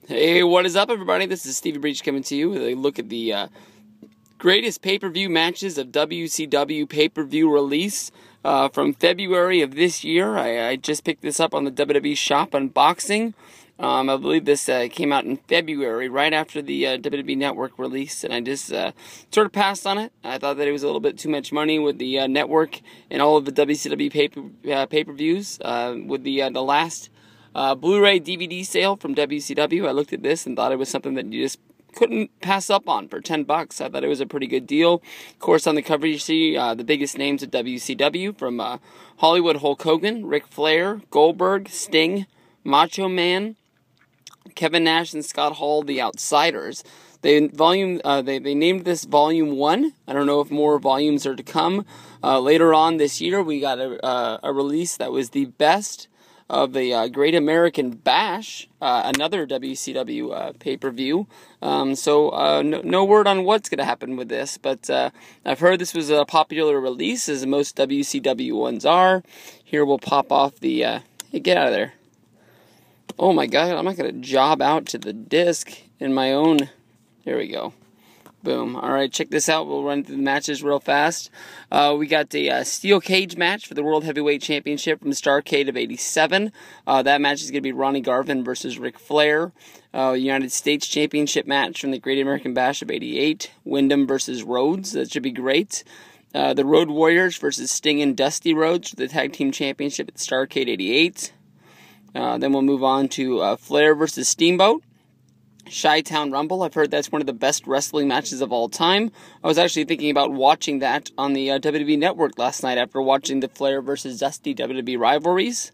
Hey, what is up, everybody? This is Stevie Breach coming to you with a look at the greatest pay-per-view matches of WCW pay-per-view release from February of this year. I just picked this up on the WWE Shop Unboxing. I believe this came out in February, right after the WWE Network release, and I just sort of passed on it. I thought that it was a little bit too much money with the network and all of the WCW pay-per-views. With the last Blu-ray DVD sale from WCW, I looked at this and thought it was something that you just couldn't pass up on for $10. I thought it was a pretty good deal. Of course, on the cover you see the biggest names of WCW from Hollywood Hulk Hogan, Ric Flair, Goldberg, Sting, Macho Man, Kevin Nash, and Scott Hall, the Outsiders. They named this Volume 1. I don't know if more volumes are to come. Later on this year, we got a release that was the best of the Great American Bash, another WCW pay-per-view. No word on what's going to happen with this, but I've heard this was a popular release, as most WCW ones are. Here we'll pop off the... hey, get out of there. Oh my god, I'm not going to job out to the disc in my own... There we go. Boom. Alright, check this out. We'll run through the matches real fast. We got a steel cage match for the World Heavyweight Championship from Starrcade of '87. That match is going to be Ronnie Garvin versus Ric Flair. United States Championship match from the Great American Bash of '88. Wyndham versus Rhodes. That should be great. The Road Warriors versus Sting and Dusty Rhodes for the Tag Team Championship at Starrcade '88. Then we'll move on to Flair versus Steamboat. Chi-Town Rumble. I've heard that's one of the best wrestling matches of all time. I was actually thinking about watching that on the WWE Network last night after watching the Flair versus Dusty WWE rivalries.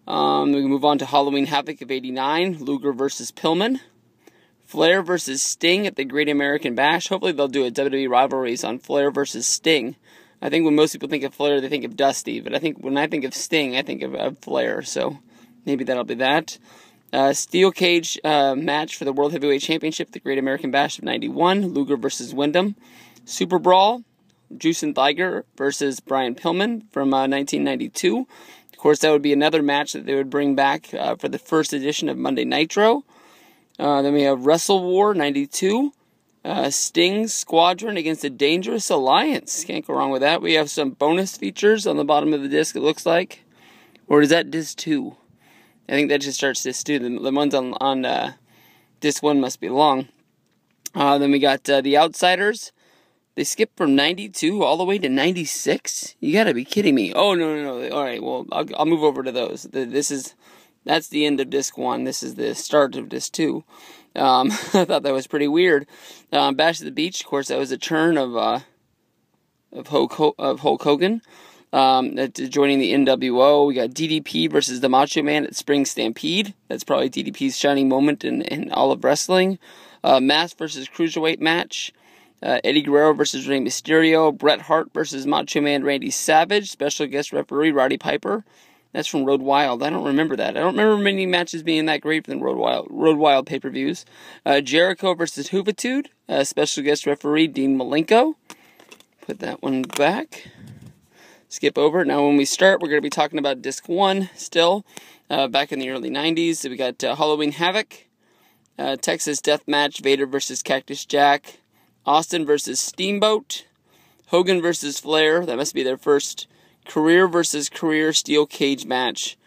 We can move on to Halloween Havoc of '89. Luger versus Pillman. Flair versus Sting at the Great American Bash. Hopefully they'll do a WWE rivalries on Flair versus Sting. I think when most people think of Flair, they think of Dusty. But I think when I think of Sting, I think of Flair. So maybe that'll be that. Steel cage match for the World Heavyweight Championship, the Great American Bash of '91, Luger versus Wyndham. Super Brawl, Juice and Tiger versus Brian Pillman from 1992. Of course, that would be another match that they would bring back for the first edition of Monday Nitro. Then we have Wrestle War '92, Sting's Squadron against the Dangerous Alliance. Can't go wrong with that. We have some bonus features on the bottom of the disc, it looks like. Or is that disc 2? I think that just starts disc 2. The ones on disc 1 must be long. Then we got the Outsiders. They skipped from 92 all the way to 96? You gotta be kidding me. Oh, no. Alright, well, I'll move over to those. That's the end of disc 1. This is the start of disc 2. I thought that was pretty weird. Bash at the Beach, of course, that was a turn of Hulk Hogan. Joining the NWO, we got DDP versus the Macho Man at Spring Stampede. That's probably DDP's shining moment in all of wrestling. Mask versus Cruiserweight match. Eddie Guerrero versus Rey Mysterio. Bret Hart versus Macho Man Randy Savage. Special guest referee Roddy Piper. That's from Road Wild. I don't remember that. I don't remember many matches being that great from the Road Wild pay-per-views. Jericho versus Juventud. Special guest referee Dean Malenko. Put that one back. Skip over. Now when we start, we're going to be talking about disc 1 still, back in the early 90s. So we got Halloween Havoc, Texas Death Match, Vader versus Cactus Jack, Austin versus Steamboat, Hogan versus Flair. That must be their first career versus career steel cage match.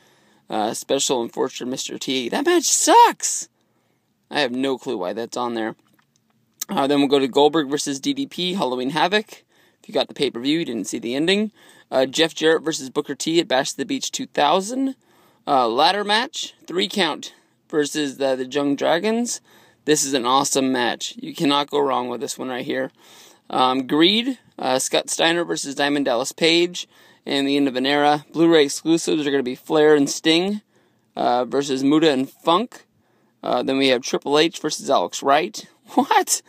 Special enforcer Mr. T. That match sucks! I have no clue why that's on there. Then we'll go to Goldberg versus DDP, Halloween Havoc. If you got the pay-per-view, you didn't see the ending. Jeff Jarrett versus Booker T at Bash at the Beach 2000. Ladder match, 3 count versus the Young Dragons. This is an awesome match. You cannot go wrong with this one right here. Greed, Scott Steiner versus Diamond Dallas Page. And the end of an era. Blu-ray exclusives are going to be Flair and Sting versus Muta and Funk. Then we have Triple H versus Alex Wright. What?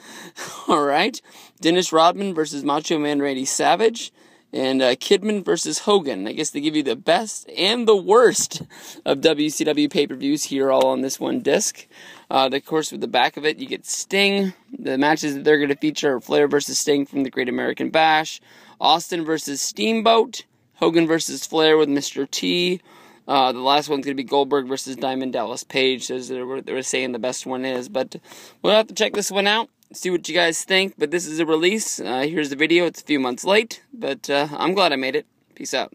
Alright. Dennis Rodman versus Macho Man Randy Savage. And Kidman versus Hogan. I guess they give you the best and the worst of WCW pay-per-views here all on this one disc. Of course, with the back of it, you get Sting. The matches that they're going to feature are Flair versus Sting from the Great American Bash. Austin versus Steamboat. Hogan versus Flair with Mr. T. The last one's going to be Goldberg versus Diamond Dallas Page, as they were saying the best one is. But we'll have to check this one out, see what you guys think. But this is a release. Here's the video. It's a few months late, but I'm glad I made it. Peace out.